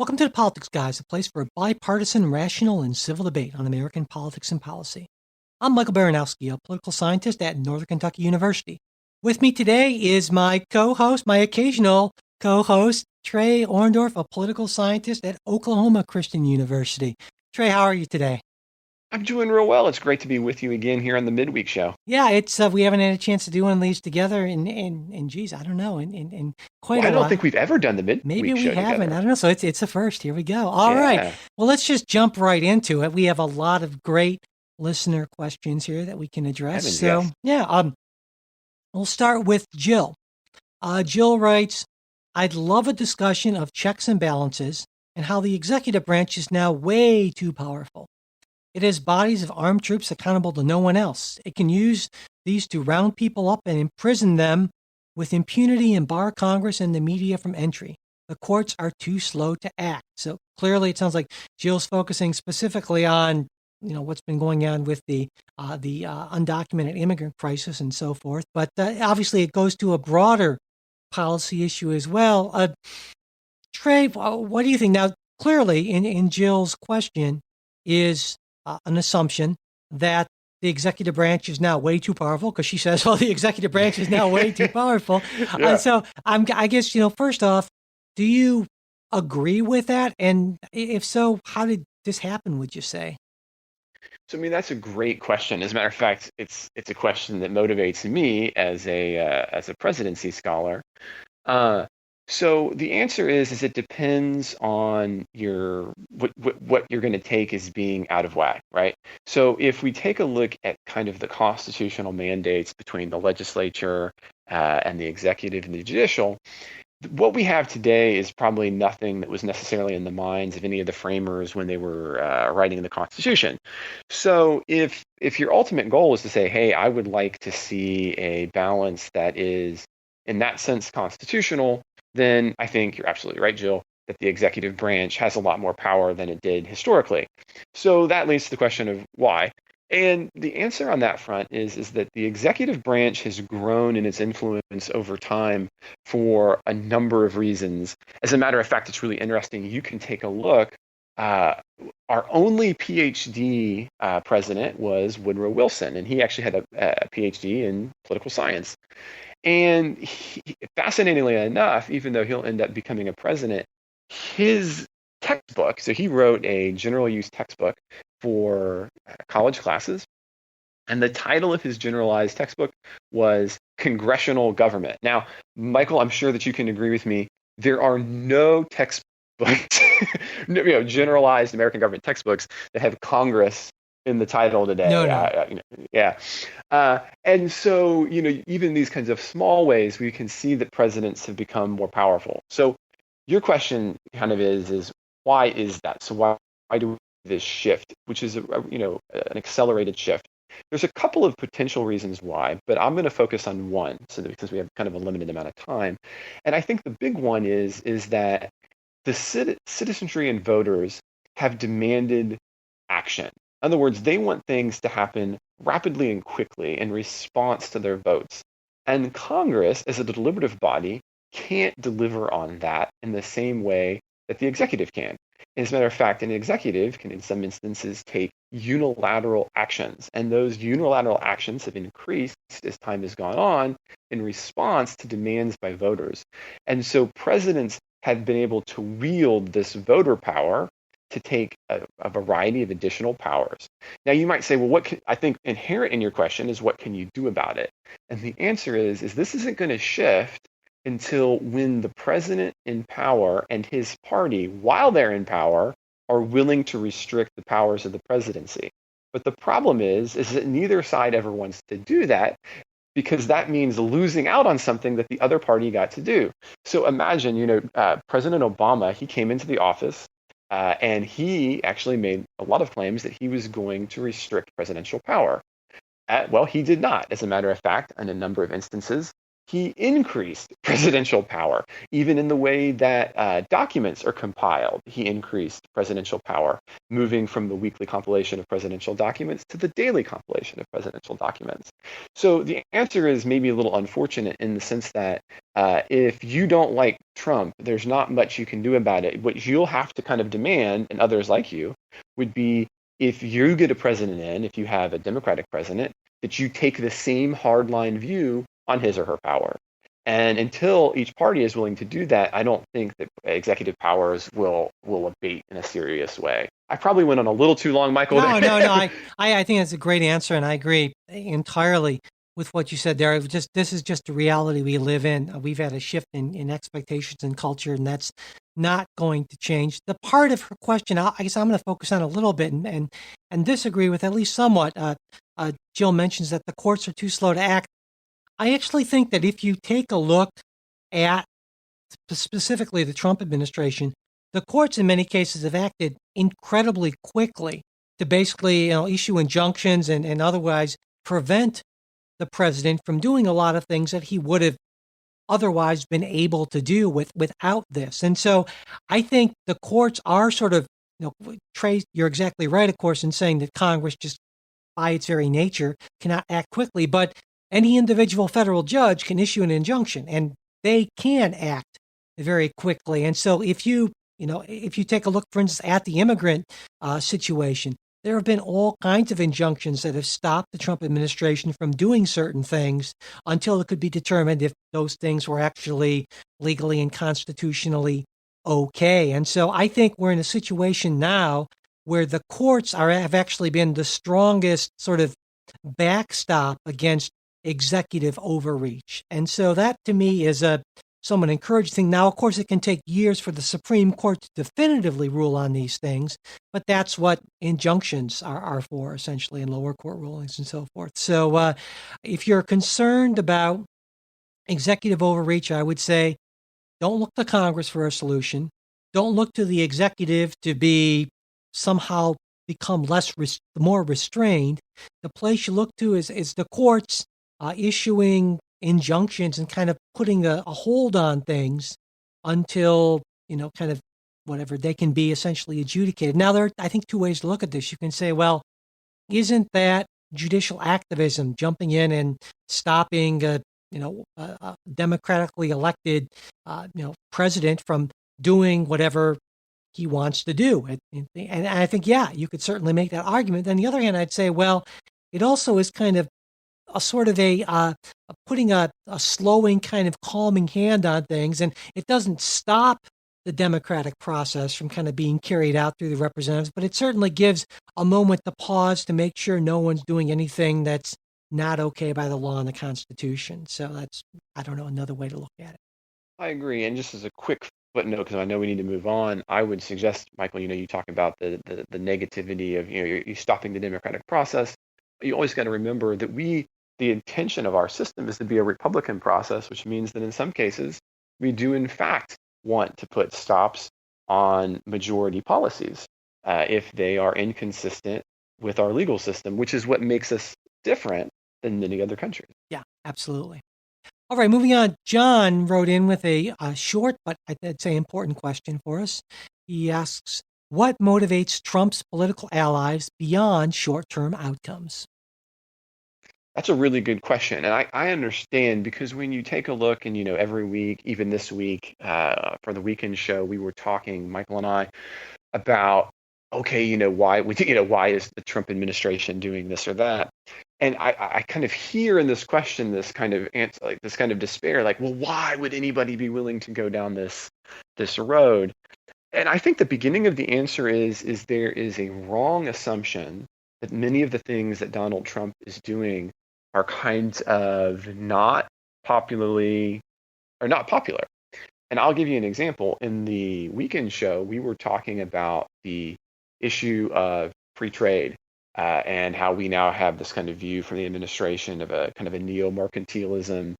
Welcome to the Politics Guys, a place for bipartisan, rational, and civil debate on American politics and policy. I'm Michael Baranowski, a political scientist at Northern Kentucky University. With me today is my co-host, my occasional co-host, Trey Orndorff, a political scientist at Oklahoma Christian University. Trey, how are you today? I'm doing real well. It's great to be with you again here on the midweek show. Yeah, it's we haven't had a chance to do one of these together in geez, I don't know, in quite Well, a I don't think while. we've ever done the Maybe midweek we show haven't. I together. don't know. So it's a first. Here we go. All right. Yeah, Well, let's just jump right into it. We have a lot of great listener questions here that we can address. heavens, So yes. yeah, we'll start with Jill. Jill writes, "I'd love a discussion of checks and balances and how the executive branch is now way too powerful. It has bodies of armed troops accountable to no one else. It can use these to round people up and imprison them with impunity and bar Congress and the media from entry. The courts are too slow to act." So clearly, it sounds like Jill's focusing specifically on what's been going on with the undocumented immigrant crisis and so forth. But obviously, it goes to a broader policy issue as well. Trey, what do you think? Now, clearly, in Jill's question is an assumption that the executive branch is now way too powerful because she says, "Well, the executive branch is now way too powerful." Yeah. So, I guess first off, do you agree with that? And if so, how did this happen? Would you say? So, I mean, that's a great question. As a matter of fact, it's a question that motivates me as a presidency scholar. Uh, so the answer is it depends on your what you're going to take as being out of whack, right? So if we take a look at kind of the constitutional mandates between the legislature and the executive and the judicial, what we have today is probably nothing that was necessarily in the minds of any of the framers when they were writing the Constitution. So if your ultimate goal is to say, hey, I would like to see a balance that is in that sense constitutional, then I think you're absolutely right, Jill, that the executive branch has a lot more power than it did historically. So that leads to the question of why. And the answer on that front is that the executive branch has grown in its influence over time for a number of reasons. As a matter of fact, it's really interesting. You can take a look. Uh, our only PhD president was Woodrow Wilson, and he actually had a PhD in political science. And fascinatingly enough, even though he'll end up becoming a president, his textbook, so he wrote a general use textbook for college classes. And the title of his generalized textbook was Congressional Government. Now, Michael, I'm sure that you can agree with me. There are no textbooks, generalized American government textbooks that have Congress in the title No, today. no. Yeah. And so, even these kinds of small ways, we can see that presidents have become more powerful. So your question kind of is why is that? So why do we this shift, which is an accelerated shift? There's a couple of potential reasons why, but I'm going to focus on one, so because we have kind of a limited amount of time. And I think the big one is that the citizenry and voters have demanded action. In other words, they want things to happen rapidly and quickly in response to their votes. And Congress, as a deliberative body, can't deliver on that in the same way that the executive can. As a matter of fact, an executive can, in some instances, take unilateral actions, and those unilateral actions have increased as time has gone on in response to demands by voters. And so presidents have been able to wield this voter power to take a variety of additional powers. Now, you might say, well, I think inherent in your question is what can you do about it? And the answer is this isn't going to shift until when the president in power and his party, while they're in power, are willing to restrict the powers of the presidency. But the problem is that neither side ever wants to do that because that means losing out on something that the other party got to do. So imagine, President Obama, he came into the office and he actually made a lot of claims that he was going to restrict presidential power. Well, he did not. As a matter of fact, in a number of instances, he increased presidential power. Even in the way that documents are compiled, he increased presidential power, moving from the weekly compilation of presidential documents to the daily compilation of presidential documents. So the answer is maybe a little unfortunate in the sense that if you don't like Trump, there's not much you can do about it. What you'll have to kind of demand, and others like you, would be if you get a president in, if you have a Democratic president, that you take the same hardline view on his or her power. And until each party is willing to do that, I don't think that executive powers will abate in a serious way. I probably went on a little too long, Michael. No. I think that's a great answer, and I agree entirely with what you said there. This is just the reality we live in. We've had a shift in expectations and culture, and that's not going to change. The part of her question, I guess I'm going to focus on a little bit and disagree with at least somewhat. Jill mentions that the courts are too slow to act. I actually think that if you take a look at specifically the Trump administration, the courts in many cases have acted incredibly quickly to basically issue injunctions and otherwise prevent the president from doing a lot of things that he would have otherwise been able to do without this. And so I think the courts are sort of, Trey, you're exactly right, of course, in saying that Congress just by its very nature cannot act quickly, but any individual federal judge can issue an injunction and they can act very quickly. And so if you take a look, for instance, at the immigrant situation, there have been all kinds of injunctions that have stopped the Trump administration from doing certain things until it could be determined if those things were actually legally and constitutionally okay. And so I think we're in a situation now where the courts have actually been the strongest sort of backstop against executive overreach. And so that to me is a somewhat encouraging thing. Now, of course, it can take years for the Supreme Court to definitively rule on these things, but that's what injunctions are for, essentially, in lower court rulings and so forth. So if you're concerned about executive overreach, I would say don't look to Congress for a solution. Don't look to the executive to be somehow become more restrained. The place you look to is the courts issuing injunctions and kind of putting a hold on things until, kind of whatever they can be essentially adjudicated. Now, there are, I think, two ways to look at this. You can say, well, isn't that judicial activism, jumping in and stopping a democratically elected, president from doing whatever he wants to do? And I think, yeah, you could certainly make that argument. On the other hand, I'd say, well, it also is kind of a sort of putting a slowing, kind of calming hand on things, and it doesn't stop the democratic process from kind of being carried out through the representatives, but it certainly gives a moment to pause to make sure no one's doing anything that's not okay by the law and the Constitution. So that's, I don't know, another way to look at it. I agree. And just as a quick footnote, because I know we need to move on, I would suggest, Michael, you talk about the negativity of, you stopping the democratic process. You always got to remember that the intention of our system is to be a Republican process, which means that in some cases, we do in fact want to put stops on majority policies if they are inconsistent with our legal system, which is what makes us different than many other countries. Yeah, absolutely. All right, moving on. John wrote in with a short, but I'd say important question for us. He asks, what motivates Trump's political allies beyond short-term outcomes? That's a really good question. And I understand because when you take a look and, every week, even this week, for the weekend show, we were talking, Michael and I, about, okay, why is the Trump administration doing this or that? And I kind of hear in this question, this kind of answer, like this kind of despair, like, well, why would anybody be willing to go down this road? And I think the beginning of the answer is there is a wrong assumption that many of the things that Donald Trump is doing are kinds of not popular. And I'll give you an example. In the weekend show, we were talking about the issue of free trade and how we now have this kind of view from the administration of a kind of a neo-mercantilism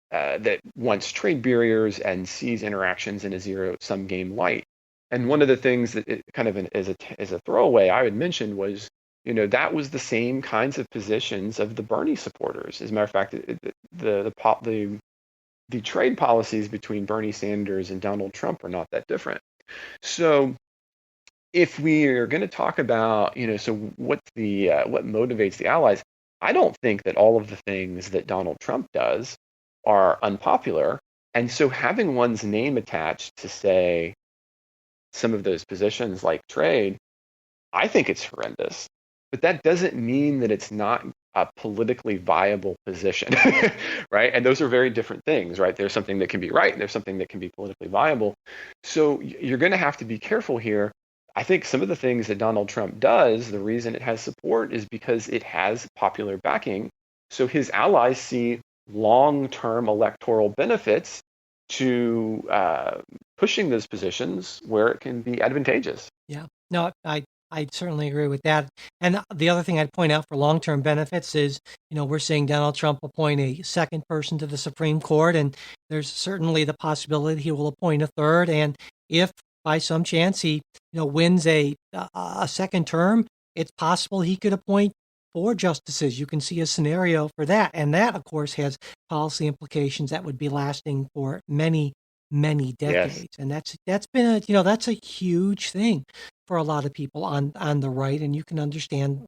that wants trade barriers and sees interactions in a zero-sum game light. And one of the things that it kind of as a throwaway I would mention was, that was the same kinds of positions of the Bernie supporters. As a matter of fact, the the trade policies between Bernie Sanders and Donald Trump are not that different. So if we are going to talk about, so what motivates the allies? I don't think that all of the things that Donald Trump does are unpopular. And so having one's name attached to, say, some of those positions like trade, I think it's horrendous. But that doesn't mean that it's not a politically viable position, right? And those are very different things, right? There's something that can be right, and there's something that can be politically viable. So you're going to have to be careful here. I think some of the things that Donald Trump does, the reason it has support is because it has popular backing. So his allies see long-term electoral benefits to pushing those positions where it can be advantageous. Yeah. No, I certainly agree with that. And the other thing I'd point out for long-term benefits is, we're seeing Donald Trump appoint a second person to the Supreme Court, and there's certainly the possibility he will appoint a third. And if by some chance he, wins a second term, it's possible he could appoint 4 justices. You can see a scenario for that. And that, of course, has policy implications that would be lasting for many, many decades. Yes. And that's been that's a huge thing for a lot of people on the right, and you can understand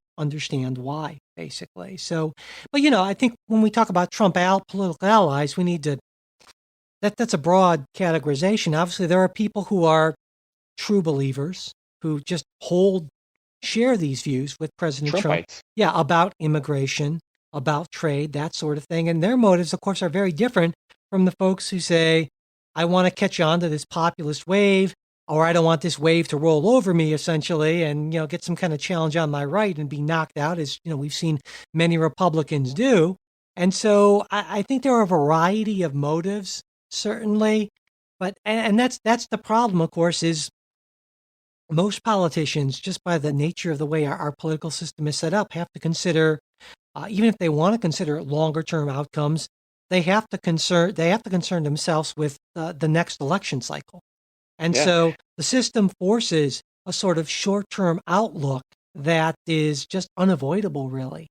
why, basically. So, but I think when we talk about Trump political allies, we need to that's a broad categorization. Obviously, there are people who are true believers who just share these views with President Trump. Trumpites. Yeah, about immigration, about trade, that sort of thing. And their motives, of course, are very different from the folks who say, I want to catch on to this populist wave, or I don't want this wave to roll over me, essentially, and get some kind of challenge on my right and be knocked out, as we've seen many Republicans do. And so I think there are a variety of motives, certainly, but and that's the problem, of course, is most politicians, just by the nature of the way our political system is set up, have to consider, even if they want to consider longer term outcomes, they have to concern themselves with the next election cycle. And Yeah. so the system forces a sort of short-term outlook that is just unavoidable, really.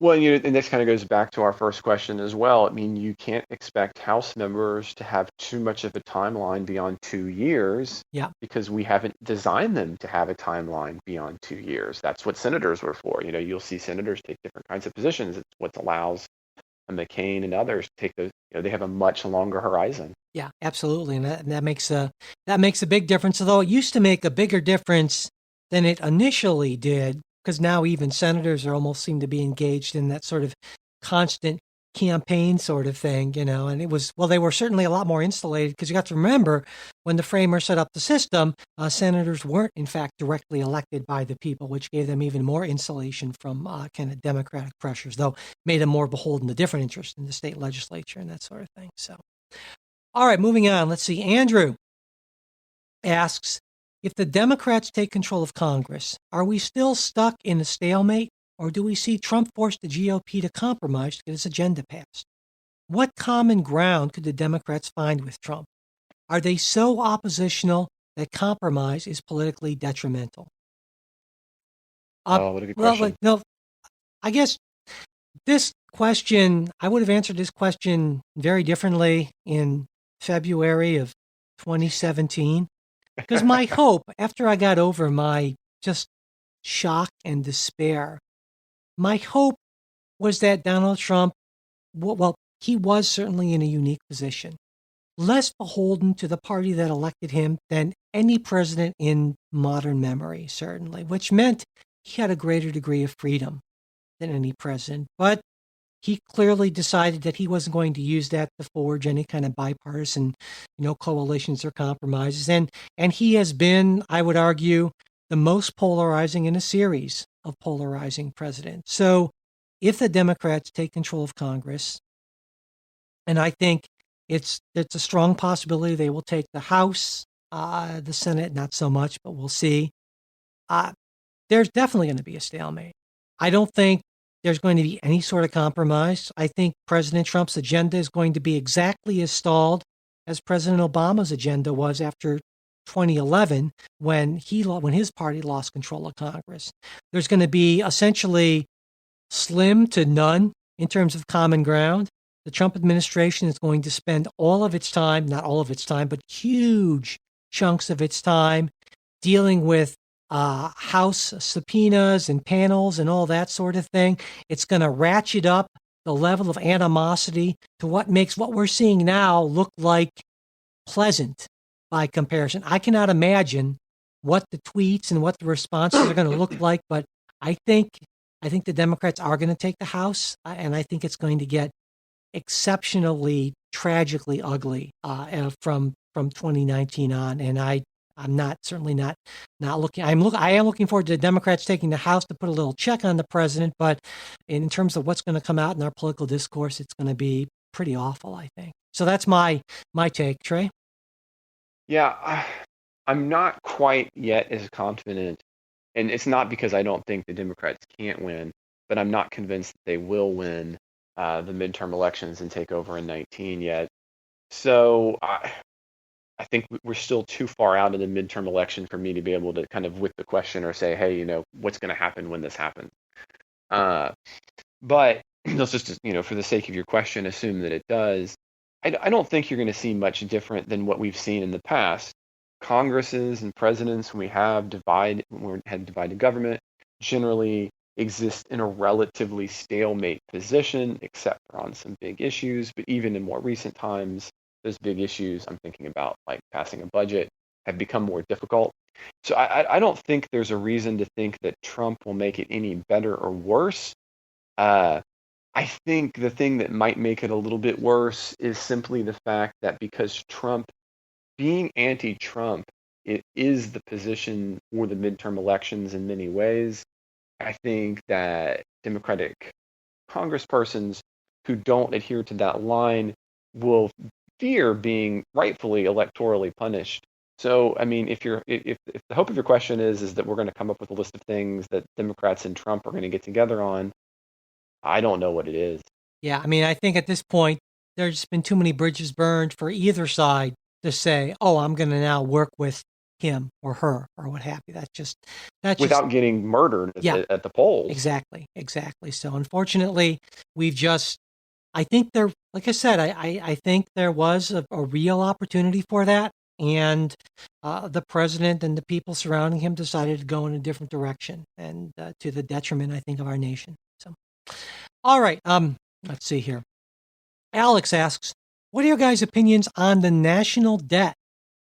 Well, and this kind of goes back to our first question as well. I mean, you can't expect House members to have too much of a timeline beyond 2 years, Yeah. because we haven't designed them to have a timeline beyond 2 years. That's what senators were for. You'll see senators take different kinds of positions. It's what allows McCain and others to take those. They have a much longer horizon. Yeah, absolutely, and that makes a big difference. Although it used to make a bigger difference than it initially did, because now even senators almost seem to be engaged in that sort of constant campaign sort of thing, and they were certainly a lot more insulated, because you got to remember when the framers set up the system, senators weren't in fact directly elected by the people, which gave them even more insulation from kind of democratic pressures, though made them more beholden to different interests in the state legislature and that sort of thing. So, all right, moving on. Let's see. Andrew asks, if the Democrats take control of Congress, are we still stuck in a stalemate, or do we see Trump force the GOP to compromise to get his agenda passed? What common ground could the Democrats find with Trump? Are they so oppositional that compromise is politically detrimental? What a good question. Well, I guess this question, I would have answered this question very differently in February of 2017. Because my hope, after I got over my just shock and despair, my hope was that Donald Trump, he was certainly in a unique position, less beholden to the party that elected him than any president in modern memory, certainly, which meant he had a greater degree of freedom than any president. But he clearly decided that he wasn't going to use that to forge any kind of bipartisan, coalitions or compromises. And he has been, I would argue, the most polarizing in a series of polarizing presidents. So if the Democrats take control of Congress, and I think it's a strong possibility they will take the House, the Senate, not so much, but we'll see. There's definitely going to be a stalemate. I don't think there's going to be any sort of compromise. I think President Trump's agenda is going to be exactly as stalled as President Obama's agenda was after 2011, when his party lost control of Congress. There's going to be essentially slim to none in terms of common ground. the Trump administration is going to spend all of its time, not all of its time, but huge chunks of its time dealing with House subpoenas and panels and all that sort of thing. It's going to ratchet up the level of animosity to what makes what we're seeing now look like pleasant by comparison. I cannot imagine what the tweets and what the responses are going to look like, but I think I think the Democrats are going to take the House, and I think it's going to get exceptionally tragically ugly from 2019 on. And I'm not certainly not looking. I am looking forward to the Democrats taking the House to put a little check on the president. But in terms of what's going to come out in our political discourse, it's going to be pretty awful, I think. So that's my take, Trey. Yeah, I'm not quite yet as confident, and it's not because I don't think the Democrats can't win, but I'm not convinced that they will win the midterm elections and take over in 19 yet. So I think we're still too far out in the midterm election for me to be able to kind of whip the question or say, hey, what's going to happen when this happens? Uh, but let's just, for the sake of your question, assume that it does. I don't think you're going to see much different than what we've seen in the past. Congresses and presidents, when we had divided government, generally exist in a relatively stalemate position, except for on some big issues. But even in more recent times, those big issues, I'm thinking about like passing a budget, have become more difficult. So I don't think there's a reason to think that Trump will make it any better or worse. Uh, I think the thing that might make it a little bit worse is simply the fact that because Trump, being anti-Trump, it is the position for the midterm elections in many ways. I think that Democratic congresspersons who don't adhere to that line will fear being rightfully electorally punished. So, I mean, if the hope of your question is that we're going to come up with a list of things that Democrats and Trump are going to get together on, I don't know what it is. Yeah, I mean, I think at this point there's been too many bridges burned for either side to say, "Oh, I'm going to now work with him or her or what have you." That's just Without getting murdered yeah, at the polls. exactly. So unfortunately, we've just I think there, like I said, I think there was a real opportunity for that, and the president and the people surrounding him decided to go in a different direction, and to the detriment, I think, of our nation. So, all right, let's see here. Alex asks, "What are your guys' opinions on the national debt?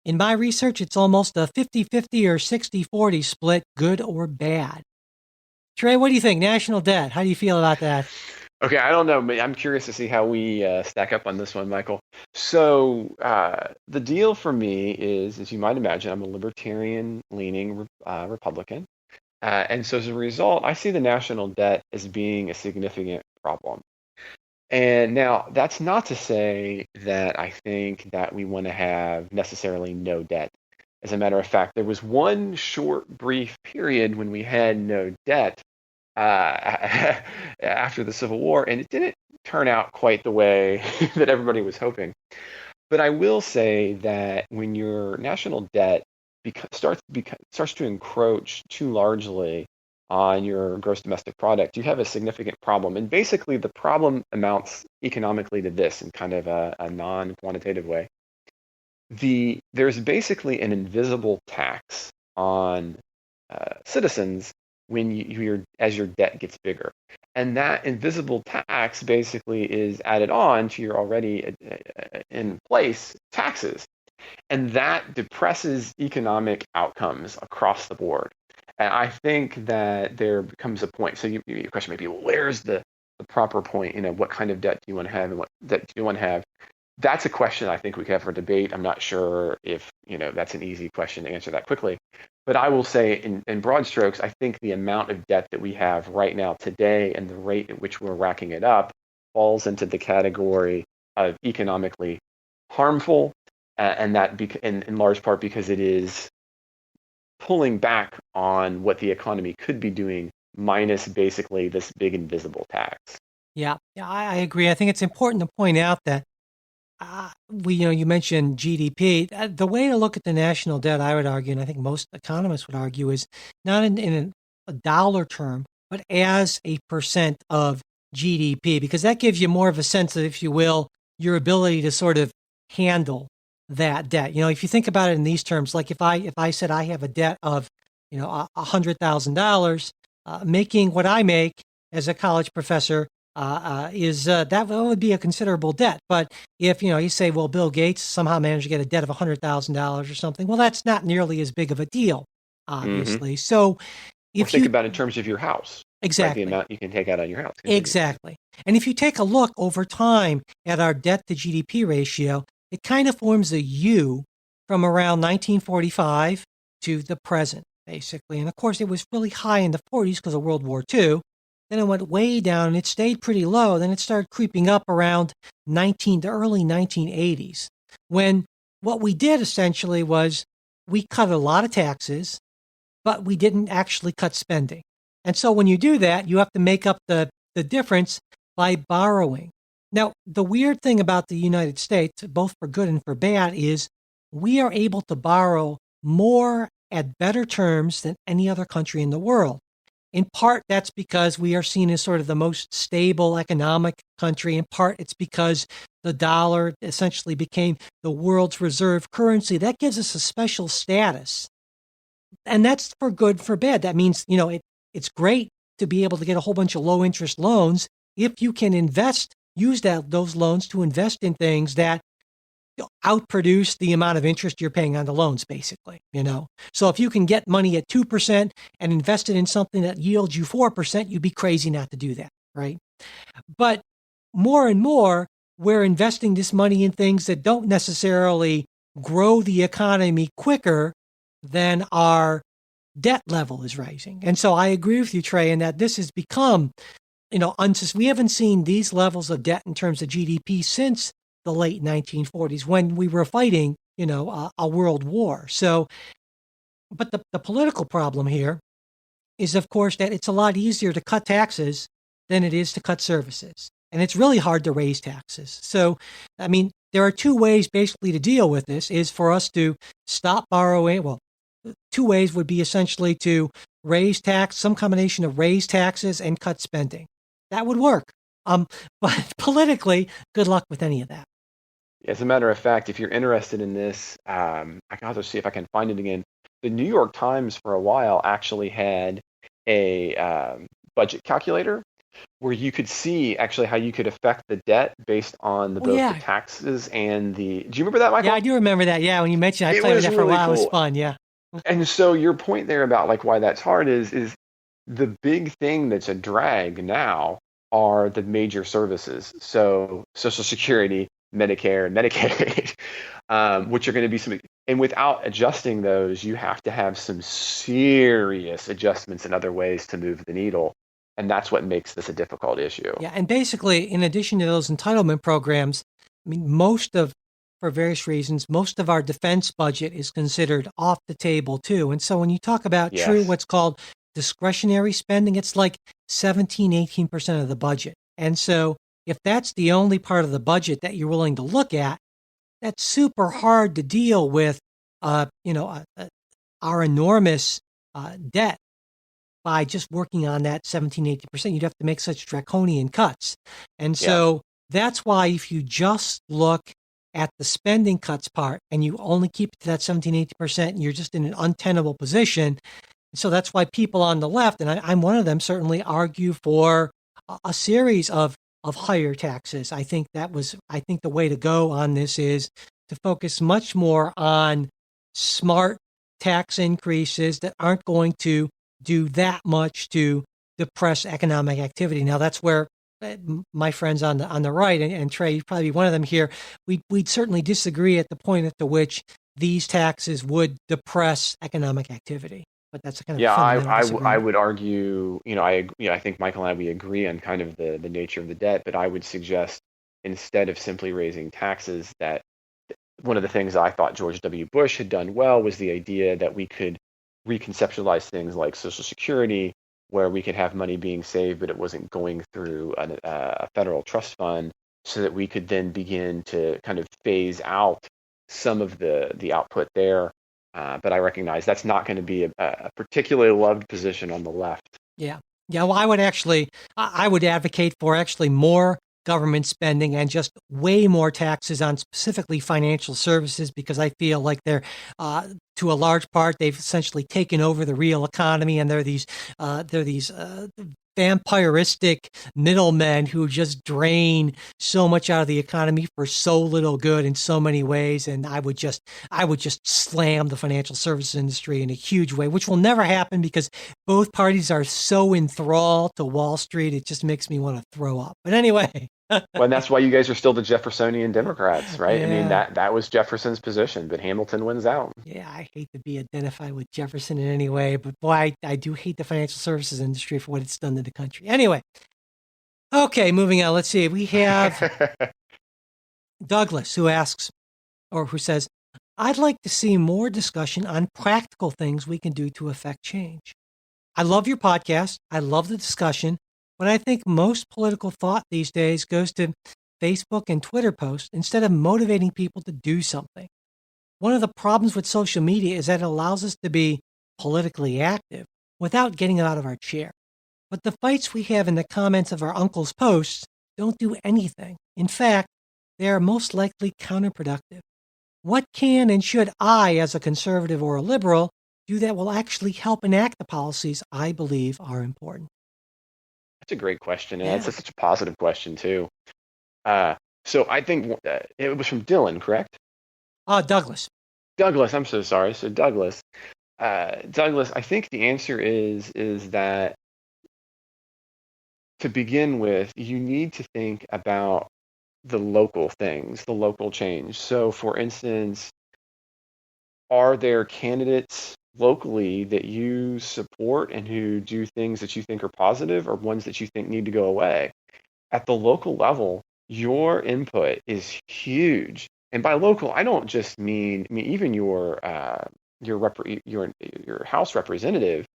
In my research, it's almost a 50-50 or 60-40 split, good or bad." Trey, what do you think? National debt. How do you feel about that? Okay, I don't know. I'm curious to see how we stack up on this one, Michael. So the deal for me is, as you might imagine, I'm a libertarian-leaning Republican. And so as a result, I see the national debt as being a significant problem. And now that's not to say that I think that we want to have necessarily no debt. As a matter of fact, there was one short, brief period when we had no debt after the Civil War, and it didn't turn out quite the way that everybody was hoping. But I will say that when your national debt starts to encroach too largely on your gross domestic product, you have a significant problem. And basically, the problem amounts economically to this in kind of a non-quantitative way. There's basically an invisible tax on citizens when as your debt gets bigger, and that invisible tax basically is added on to your already in place taxes, and that depresses economic outcomes across the board. And I think that there becomes a point. So your question may be, well, where's the proper point? What kind of debt do you want to have, and what debt do you want to have? That's a question I think we could have for debate. I'm not sure if that's an easy question to answer that quickly. But I will say, in broad strokes, I think the amount of debt that we have right now today and the rate at which we're racking it up falls into the category of economically harmful, and that in large part because it is pulling back on what the economy could be doing, minus basically this big invisible tax. Yeah, I agree. I think it's important to point out that you mentioned GDP. The way to look at the national debt, I would argue, and I think most economists would argue, is not in a dollar term, but as a percent of GDP, because that gives you more of a sense of, if you will, your ability to sort of handle that debt. If you think about it in these terms, like if I said I have a debt of, $100,000, making what I make as a college professor is that would be a considerable debt. But if you say, well, Bill Gates somehow managed to get a debt of $100,000 or something, well, that's not nearly as big of a deal, Hmm. obviously. So Or if think you about in terms of your house, right? The exactly, amount you can take out on your house continuously. exactly, and if you take a look over time at our debt to GDP ratio, it kind of forms a U from around 1945 to the present, basically. And of course, it was really high in the 40s because of World War II. Then it went way down and it stayed pretty low. Then it started creeping up around the early 1980s, when what we did essentially was we cut a lot of taxes, but we didn't actually cut spending. And so when you do that, you have to make up the difference by borrowing. Now, the weird thing about the United States, both for good and for bad, is we are able to borrow more at better terms than any other country in the world. In part, that's because we are seen as sort of the most stable economic country. In part, it's because the dollar essentially became the world's reserve currency. That gives us a special status. And that's for good, for bad. That means, it's great to be able to get a whole bunch of low interest loans if you can use those loans to invest in things that outproduce the amount of interest you're paying on the loans, basically. So if you can get money at 2% and invest it in something that yields you 4%, you'd be crazy not to do that, right? But more and more, we're investing this money in things that don't necessarily grow the economy quicker than our debt level is rising. And so I agree with you, Trey, in that this has become, we haven't seen these levels of debt in terms of GDP since the late 1940s, when we were fighting, a world war. So, but the political problem here is, of course, that it's a lot easier to cut taxes than it is to cut services. And it's really hard to raise taxes. So, I mean, there are two ways basically to deal with this: is for us to stop borrowing. Well, two ways would be essentially to some combination of raise taxes and cut spending. That would work. But politically, good luck with any of that. As a matter of fact, if you're interested in this, I can also see if I can find it again. The New York Times for a while actually had a budget calculator where you could see actually how you could affect the debt based on Oh both the yeah, taxes and the. Do you remember that, yeah, I Michael? do remember that. Yeah, when you mentioned, I It played with was that for a really while. It was cool. fun. Yeah. And so your point there about like why that's hard is the big thing that's a drag now are the major services. So Social Security, Medicare, and Medicaid, which are going to be some. And without adjusting those, you have to have some serious adjustments in other ways to move the needle. And that's what makes this a difficult issue. Yeah, and basically, in addition to those entitlement programs, I mean, for various reasons, most of our defense budget is considered off the table too. And so when you talk about true, Yes. what's called discretionary spending, it's like 17, 18% of the budget. And so if that's the only part of the budget that you're willing to look at, that's super hard to deal with, our enormous debt by just working on that 17, 18%. You'd have to make such draconian cuts. And Yeah. so that's why if you just look at the spending cuts part and you only keep it to that 17, 18%, you're just in an untenable position. So that's why people on the left, and I'm one of them, certainly argue for a series of higher taxes. I think the way to go on this is to focus much more on smart tax increases that aren't going to do that much to depress economic activity. Now, that's where my friends on the right, and Trey, you'd probably be one of them here, we'd certainly disagree at the point at which these taxes would depress economic activity. But that's a kind of a Yeah, fundamental I disagreement. would argue, I think Michael and I, we agree on kind of the nature of the debt, but I would suggest instead of simply raising taxes, that one of the things I thought George W. Bush had done well was the idea that we could reconceptualize things like Social Security, where we could have money being saved, but it wasn't going through a federal trust fund, so that we could then begin to kind of phase out some of the output there. But I recognize that's not going to be a particularly loved position on the left. Yeah. Yeah, well, I would advocate for actually more government spending and just way more taxes on specifically financial services because I feel like uh, to a large part, they've essentially taken over the real economy, and they're these vampiristic middlemen who just drain so much out of the economy for so little good in so many ways. And I would just slam the financial services industry in a huge way, which will never happen because both parties are so enthralled to Wall Street, it just makes me want to throw up. But anyway, Well, and that's why you guys are still the Jeffersonian Democrats, right? I mean, yeah, that was Jefferson's position, but Hamilton wins out. yeah, I hate to be identified with Jefferson in any way, but boy, I do hate the financial services industry for what it's done to the country. Anyway, okay, moving on. Let's see. We have Douglas who asks, or who says, I'd like to see more discussion on practical things we can do to affect change. I love your podcast. I love the discussion, but I think most political thought these days goes to Facebook and Twitter posts instead of motivating people to do something. One of the problems with social media is that it allows us to be politically active without getting out of our chair. But the fights we have in the comments of our uncle's posts don't do anything. In fact, they are most likely counterproductive. What can and should I, as a conservative or a liberal, do that will actually help enact the policies I believe are important? That's a great question, and Yeah. that's such a positive question too. So I think it was from Dylan, correct? Douglas. Douglas, I'm so sorry. So Douglas, I think the answer is that to begin with, you need to think about the local things, the local change. So, for instance, are there candidates locally that you support and who do things that you think are positive or ones that you think need to go away? At the local level, your input is huge. And by local, I don't just mean, I mean even your House representative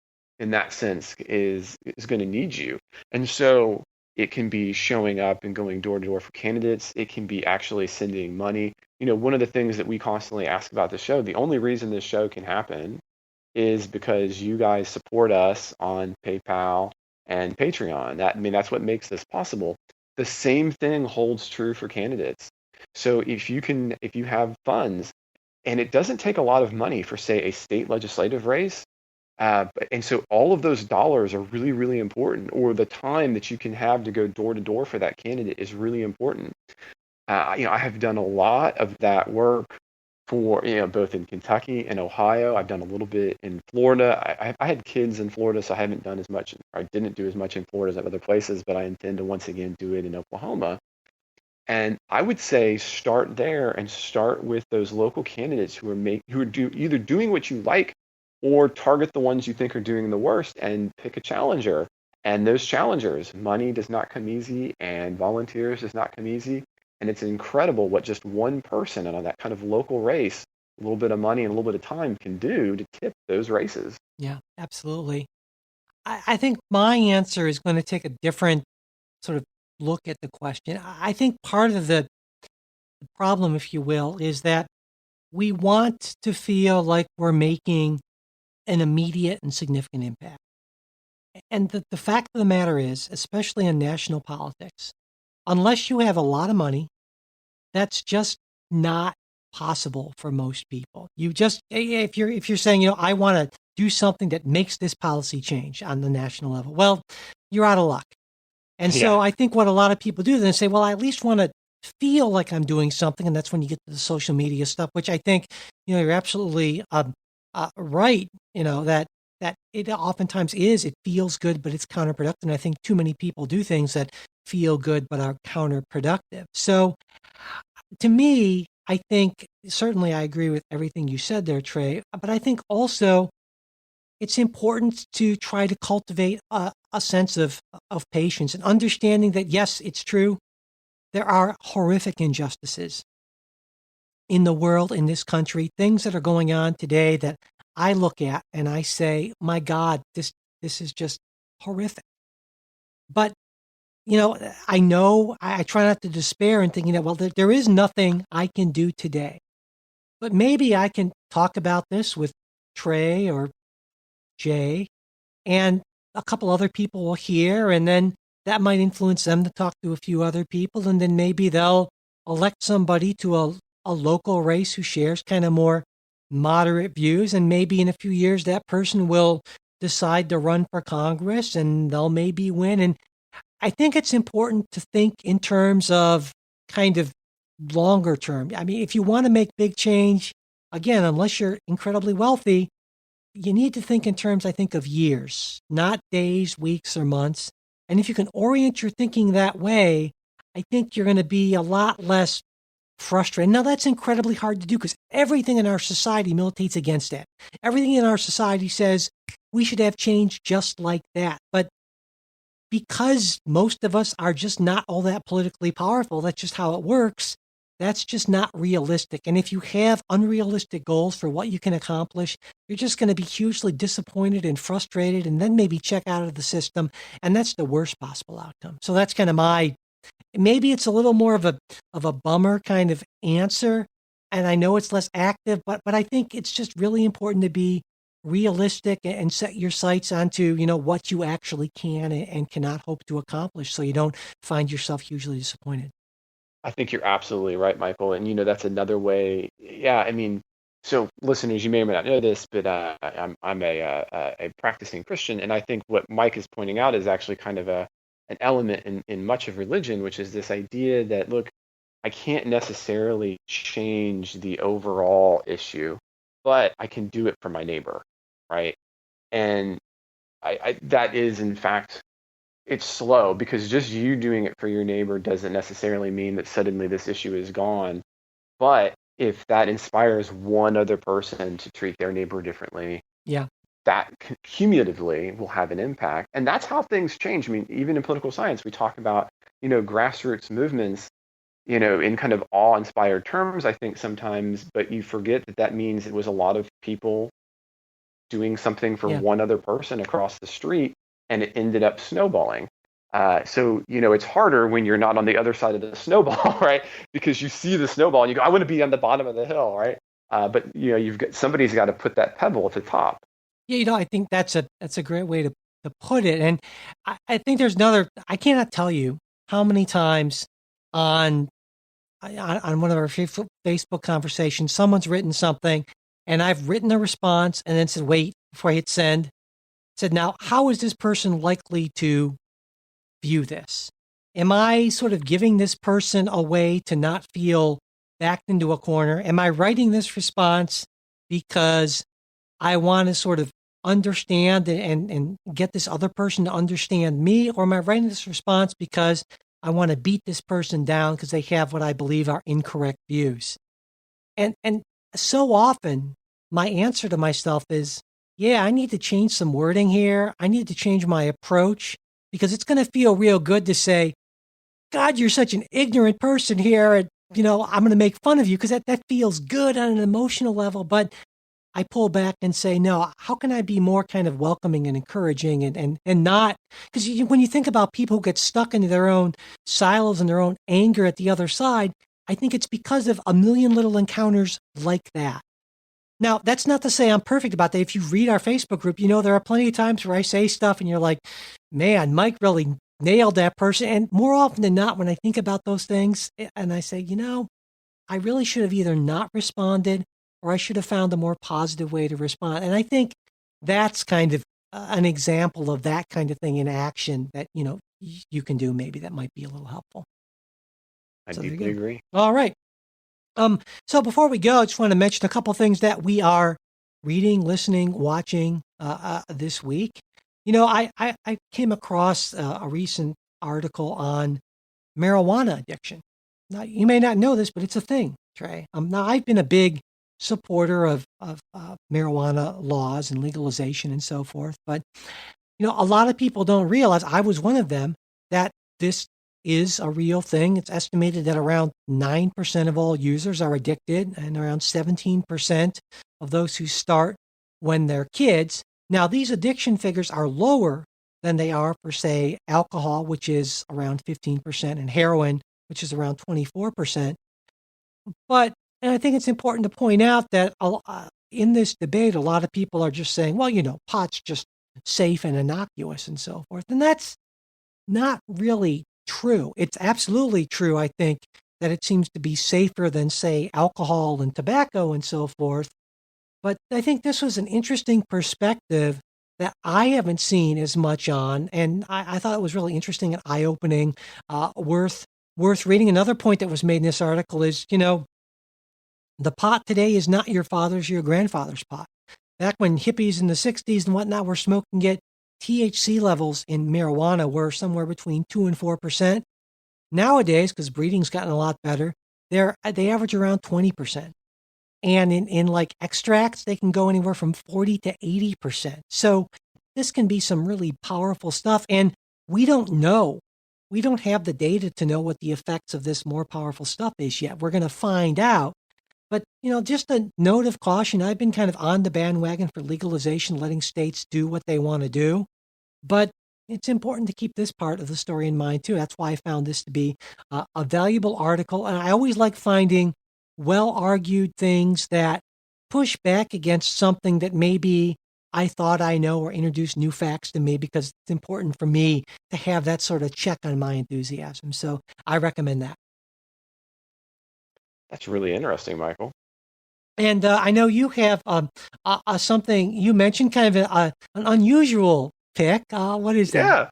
in that sense is going to need you. And so it can be showing up and going door to door for candidates. It can be actually sending money. You know, one of the things that we constantly ask about the show, the only reason this show can happen is because you guys support us on PayPal and Patreon. That, I mean, that's what makes this possible. The same thing holds true for candidates. So if you have funds, and it doesn't take a lot of money for, say, a state legislative race, and so all of those dollars are really, really important, or the time that you can have to go door to door for that candidate is really important. You know, I have done a lot of that work for, you know, both in Kentucky and Ohio. I've done a little bit in Florida. I had kids in Florida, so I haven't done as much, or I didn't do as much in Florida as at other places, but I intend to once again do it in Oklahoma. And I would say start there and start with those local candidates who are either doing what you like or target the ones you think are doing the worst and pick a challenger. And those challengers, money does not come easy and volunteers does not come easy. And it's incredible what just one person on that kind of local race, a little bit of money and a little bit of time can do to tip those races. Yeah, absolutely. I think my answer is going to take a different sort of look at the question. I think part of the problem, if you will, is that we want to feel like we're making an immediate and significant impact. And the fact of the matter is, especially in national politics, unless you have a lot of money, that's just not possible for most people. You just if you're saying, I want to do something that makes this policy change on the national level, well, you're out of luck. And Yeah. so I think what a lot of people do then say, well, I at least want to feel like I'm doing something, and that's when you get to the social media stuff, which I think you're absolutely right. That it oftentimes is. It feels good, but it's counterproductive. And I think too many people do things that feel good but are counterproductive. So to me, I think certainly I agree with everything you said there, Trey. But I think also it's important to try to cultivate a sense of patience and understanding that, yes, it's true. There are horrific injustices in the world, in this country, things that are going on today that I look at and I say, my God, this is just horrific. But, I try not to despair and thinking that, well, there is nothing I can do today. But maybe I can talk about this with Trey or Jay, and a couple other people will hear, and then that might influence them to talk to a few other people, and then maybe they'll elect somebody to a local race who shares kind of more moderate views, and maybe in a few years that person will decide to run for Congress and they'll maybe win. And I think it's important to think in terms of kind of longer term. I mean, if you want to make big change, again, unless you're incredibly wealthy, you need to think in terms, I think, of years, not days, weeks, or months. And if you can orient your thinking that way, I think you're going to be a lot less frustrated. Now, that's incredibly hard to do because everything in our society militates against that. Everything in our society says we should have change just like that. But because most of us are just not all that politically powerful, that's just how it works. That's just not realistic. And if you have unrealistic goals for what you can accomplish, you're just going to be hugely disappointed and frustrated and then maybe check out of the system. And that's the worst possible outcome. So that's kind of my, maybe it's a little more of a bummer kind of answer. And I know it's less active, but I think it's just really important to be realistic and set your sights onto, what you actually can and cannot hope to accomplish so you don't find yourself hugely disappointed. I think you're absolutely right, Michael. And that's another way. Yeah, I mean, so listeners, you may or may not know this, but I'm a practicing Christian, and I think what Mike is pointing out is actually kind of an element in much of religion, which is this idea that, look, I can't necessarily change the overall issue, but I can do it for my neighbor, right? And that is in fact, it's slow, because just you doing it for your neighbor doesn't necessarily mean that suddenly this issue is gone. But if that inspires one other person to treat their neighbor differently, Yeah. that cumulatively will have an impact. And that's how things change. I mean, even in political science, we talk about, grassroots movements, in kind of awe-inspired terms, I think sometimes, but you forget that that means it was a lot of people doing something for Yeah. one other person across the street, and it ended up snowballing. So, it's harder when you're not on the other side of the snowball, right? Because you see the snowball and you go, I want to be on the bottom of the hill, right? But somebody's got to put that pebble at the top. Yeah, I think that's a great way to put it. And I think there's another, I cannot tell you how many times on on one of our Facebook conversations, someone's written something and I've written a response and then said, wait, before I hit send, said, now, how is this person likely to view this? Am I sort of giving this person a way to not feel backed into a corner? Am I writing this response because I want to sort of understand and get this other person to understand me? Or am I writing this response because I want to beat this person down because they have what I believe are incorrect views? And so often my answer to myself is, yeah, I need to change some wording here. I need to change my approach because it's going to feel real good to say, God, you're such an ignorant person here. And, I'm going to make fun of you because that feels good on an emotional level. But I pull back and say, no, how can I be more kind of welcoming and encouraging and not, because when you think about people who get stuck into their own silos and their own anger at the other side, I think it's because of a million little encounters like that. Now, that's not to say I'm perfect about that. If you read our Facebook group, there are plenty of times where I say stuff and you're like, man, Mike really nailed that person. And more often than not, when I think about those things and I say, I really should have either not responded or I should have found a more positive way to respond. And I think that's kind of an example of that kind of thing in action that, you can do maybe that might be a little helpful. I So there you deeply go. agree. All right. So before we go, I just want to mention a couple things that we are reading, listening, watching this week. I came across a recent article on marijuana addiction. Now, you may not know this, but it's a thing, Trey. Now, I've been a big supporter of marijuana laws and legalization and so forth, but a lot of people don't realize, I was one of them, that this is a real thing. It's estimated that around 9% of all users are addicted and around 17% of those who start when they're kids. Now, these addiction figures are lower than they are for, say, alcohol, which is around 15%, and heroin, which is around 24%. But and I think it's important to point out that in this debate, a lot of people are just saying, well, pot's just safe and innocuous and so forth. And that's not really true. It's absolutely true, I think, that it seems to be safer than, say, alcohol and tobacco and so forth. But I think this was an interesting perspective that I haven't seen as much on, and I thought it was really interesting and eye-opening, worth reading. Another point that was made in this article is, the pot today is not your father's or your grandfather's pot. Back when hippies in the 60s and whatnot were smoking it, THC levels in marijuana were somewhere between 2 and 4%. Nowadays, because breeding's gotten a lot better, they average around 20%. And in like extracts, they can go anywhere from 40 to 80%. So this can be some really powerful stuff. And we don't know. We don't have the data to know what the effects of this more powerful stuff is yet. We're going to find out. But, just a note of caution, I've been kind of on the bandwagon for legalization, letting states do what they want to do. But it's important to keep this part of the story in mind, too. That's why I found this to be a valuable article. And I always like finding well-argued things that push back against something that maybe I thought I know or introduce new facts to me, because it's important for me to have that sort of check on my enthusiasm. So I recommend that. That's really interesting, Michael. And I know you have something you mentioned, kind of an unusual pick. What is that? Yeah.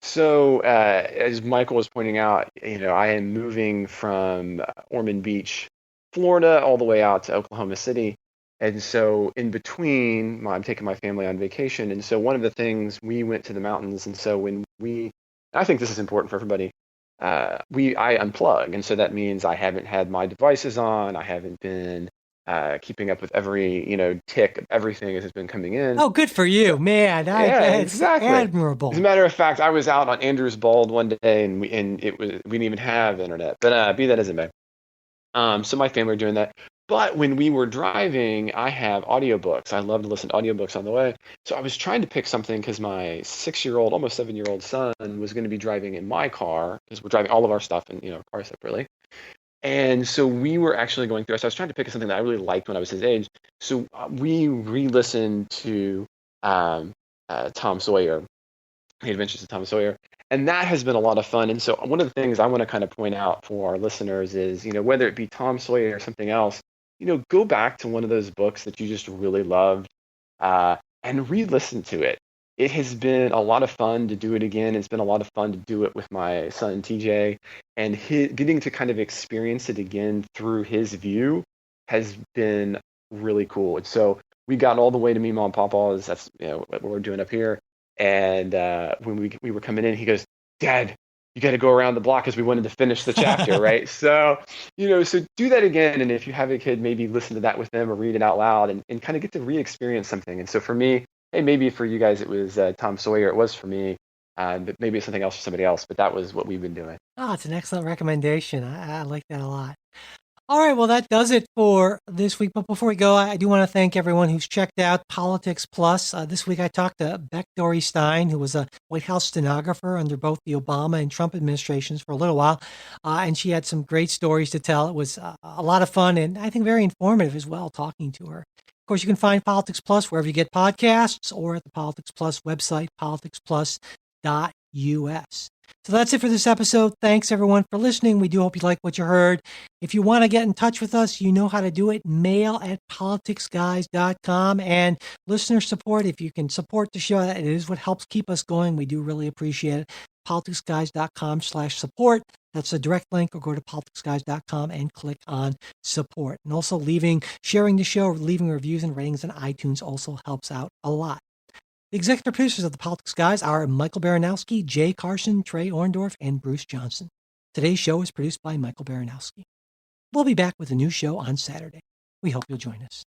So, as Michael was pointing out, I am moving from Ormond Beach, Florida, all the way out to Oklahoma City. And so, in between, I'm taking my family on vacation. And so, one of the things, we went to the mountains. And so, I think this is important for everybody. I unplug, and so that means I haven't had my devices on. I haven't been keeping up with every tick of everything as it's been coming in. Oh, good for you, man! Yeah, That's exactly. admirable. As a matter of fact, I was out on Andrews Bald one day, and we didn't even have internet. But be that as it may, so my family were doing that. But when we were driving, I have audiobooks. I love to listen to audiobooks on the way. So I was trying to pick something because my 6-year-old, almost 7-year-old son was going to be driving in my car, because we're driving all of our stuff in car separately. And so we were actually going through. So I was trying to pick something that I really liked when I was his age. So we re-listened to Tom Sawyer, The Adventures of Tom Sawyer, and that has been a lot of fun. And so one of the things I want to kind of point out for our listeners is, whether it be Tom Sawyer or something else, go back to one of those books that you just really loved, and re-listen to it. It has been a lot of fun to do it again. It's been a lot of fun to do it with my son TJ, and getting to kind of experience it again through his view has been really cool. And so we got all the way to Mima and Papa's. That's what we're doing up here. And when we were coming in, he goes, "Dad, you got to go around the block," because we wanted to finish the chapter, right? So, so do that again. And if you have a kid, maybe listen to that with them or read it out loud, and kind of get to re-experience something. And so for me, hey, maybe for you guys it was Tom Sawyer. It was for me. But maybe it's something else for somebody else. But that was what we've been doing. Oh, it's an excellent recommendation. I like that a lot. All right, well, that does it for this week. But before we go, I do want to thank everyone who's checked out Politics Plus. This week I talked to Beck Dory Stein, who was a White House stenographer under both the Obama and Trump administrations for a little while. And she had some great stories to tell. It was a lot of fun, and I think very informative as well, talking to her. Of course, you can find Politics Plus wherever you get podcasts, or at the Politics Plus website, politicsplus.us. So that's it for this episode. Thanks, everyone, for listening. We do hope you like what you heard. If you want to get in touch with us, you know how to do it. mail@politicsguys.com. And listener support, if you can support the show, it is what helps keep us going. We do really appreciate it. politicsguys.com/support. That's a direct link, or go to politicsguys.com and click on support. And also sharing the show, leaving reviews and ratings on iTunes also helps out a lot. The executive producers of the Politics Guys are Michael Baranowski, Jay Carson, Trey Orndorff, and Bruce Johnson. Today's show is produced by Michael Baranowski. We'll be back with a new show on Saturday. We hope you'll join us.